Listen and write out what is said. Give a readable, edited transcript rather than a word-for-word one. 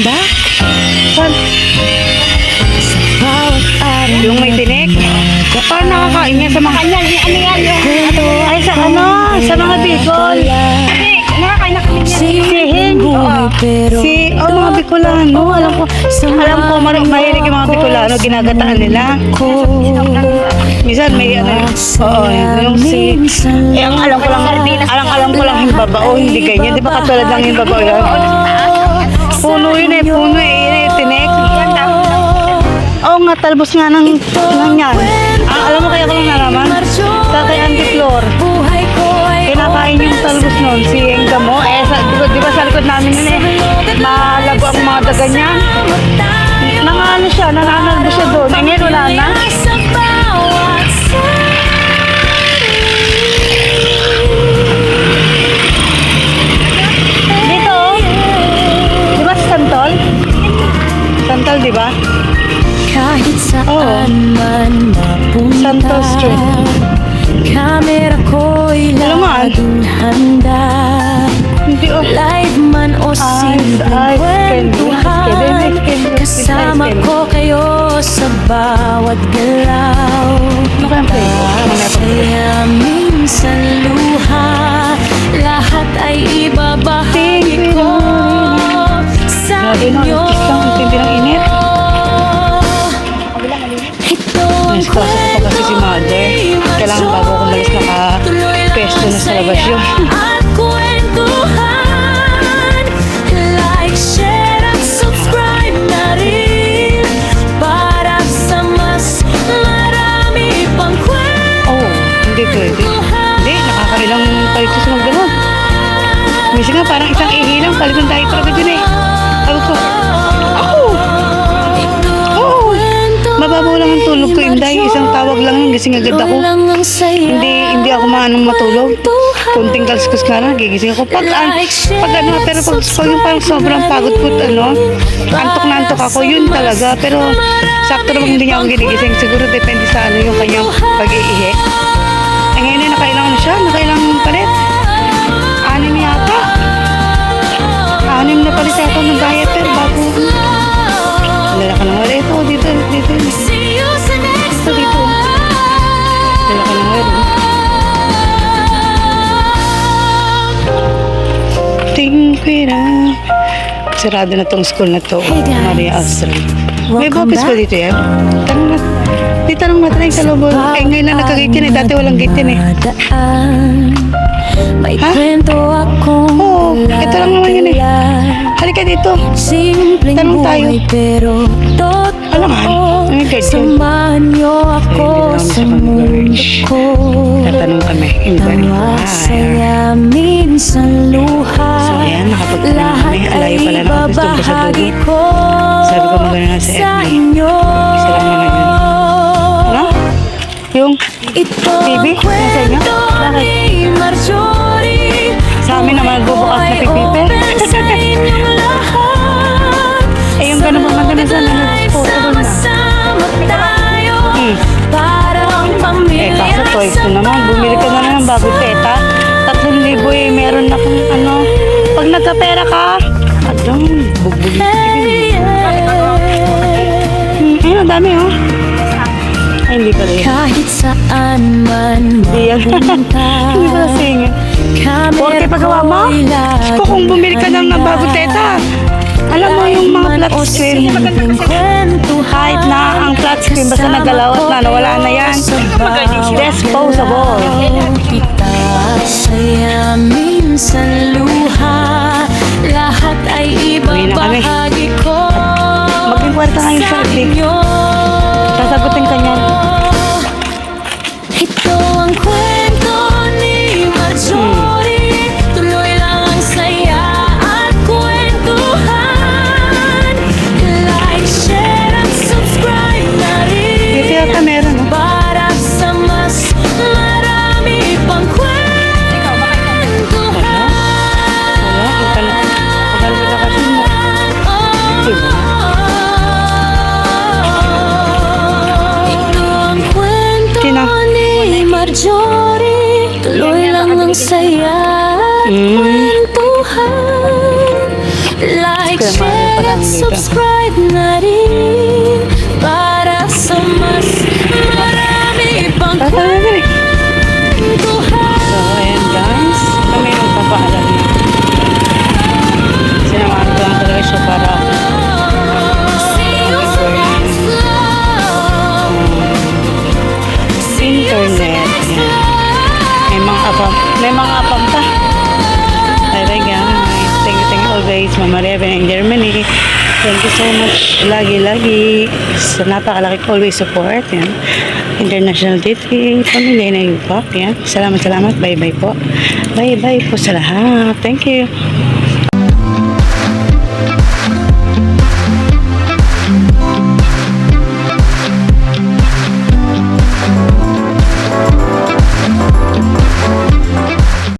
back. Saan? Yung may tinik? Paano nakakain niya sa mga... Ano yan? Ito Ay, sa ano? Sa mga Bicol. Nakakain na kami niyan. Sihin. pero Mga Bicolano. Alam ko, mahilig yung mga Bicolano. Ginagataan nila. Minsan may ano. Oo, yung si... ang alam ko lang yung babao. Hindi ganyan. Di ba katulad lang yung babao yan? Puno yun eh. Puno eh. Yun eh. Tinik. Oo nga, talbos nga ng yan. Alam mo kaya ko lang nalaman? Sa kay Auntie Flor. Kinakain yung talbos nun. Si Engga mo. Di ba sa likod namin yun eh. Malabo ang mga daga niya. Nangano siya. Nananalbo siya doon. Ngayon wala na. Dito. Di ba sa Santol? Santol, di ba? kahit saan man mapunta. Santos Street. Kamera ko'y Alaman. laging handa. Hindi Live man o simpleng kwentuhan, kasama ko kayo sa bawat galaw. Kaya minsan luha, lahat ay ibabahagi ko sa inyo. Ang tindi ng init. Ito ang Nasikaso ko pa kasi si Mother. Kailangan bago ko malis naka-pesto na sa labas yun. At kwentuhan, like, share at subscribe na rin para sa mas marami pang Oh, hindi pwede. Hindi, nakakailang palitos ng gano'n. Minsan nga parang isang ihilang palitan tayo talaga dun eh. Sabi ko, mababaw lang ang tulog ko, Inday. Isang tawag lang yun, gising agad ako. Hindi ako maanong matulog. Kunting kalskus ka na, gigising ako. Pero pag yung parang sobrang pagod ko, antok na antok ako, yun talaga. Pero sakto naman hindi niya ako ginigising. Siguro depende sa yung kanyang pag-iihi. Ngayon nakailangan na siya, nakailangan palit. 6 yata. 6 na palit yata ng diaper bago. Dala ka ng wala ito, dito. Dito. Dala ka ng wala. Tingpira. Sarado na tong school na to. Maria Astral. May bopis ba dito yan? Tanong natin sa loob. Ngayon na nagka-gate yan eh. Dati walang gate yan eh. May kwento akong Oo, ito lang naman yun eh. Halika dito. Tanong tayo. Pero Alangan, may guide yun. samahan niyo ako sa mundo ko. Tatanong kami. Inquiry. Masaya minsan luha. So ayan, nakapagtanong lahat kami. ay Alayo pala na ako gusto ko sa babahagi dulo. ko Sabi ko magano na sa sa FB. inyo. Isa lang naman yun. Ano? Yung Ito TV? ang Nasa inyo? kwento Bakit? ni Marjorie. Sa amin naman nagbubukas na pipipe. Sa inyong lahat. Yung ganun pa maganda sa portable na. Sama tayo. Parang pamilya. Kaso toys ko naman. Bumili ka na ng bagong teta. 3,000 eh. Meron na kung pag nagkapera ka, bugbog. Ayun, ang dami oh. Ay, hindi pa rin. Kahit saan man mapunta. Hindi ba singin? Porque pagawa mo? Kung bumili ka ng bagong teta, alam mo yung mga flat screen. Kahit na ang flat screen, basta nagalaw at nawala na yan. Disposable. Saya minsan luha, lahat ay ibabahagi ko. Maging kwarta ngayon sa inyo. Sasagutin ka niyan. Ito ang kwento ni Marjorie. Tuloy lang ang saya at kwentuhan. Like, share at subscribe na rin. Dito yata meron oh. Para sa mas marami pang kwentuhan. Wala, pagkalala ka kasi mo. Diba? Ito ang kwento Sino? ni Marjorie. Tuloy lang ang saya at kwentuhan. Like, share lang At dito. subscribe na rin para sa mas marami pang Tata na rin. kwentuhan. So, ayan guys. Kami yung papaalam na. Sinamahan ko lang talaga siya para See you sa next love. See you sa internet. next Yan. love. May mga apam pa. Bye guys. Thank you always. Mama Reven in Germany. Thank you so much. Lagi sa napakalaki ko always support. Yan. International dating. Pamilya na Yupak. Yan. Salamat. Bye po. Bye po sa lahat. Thank you.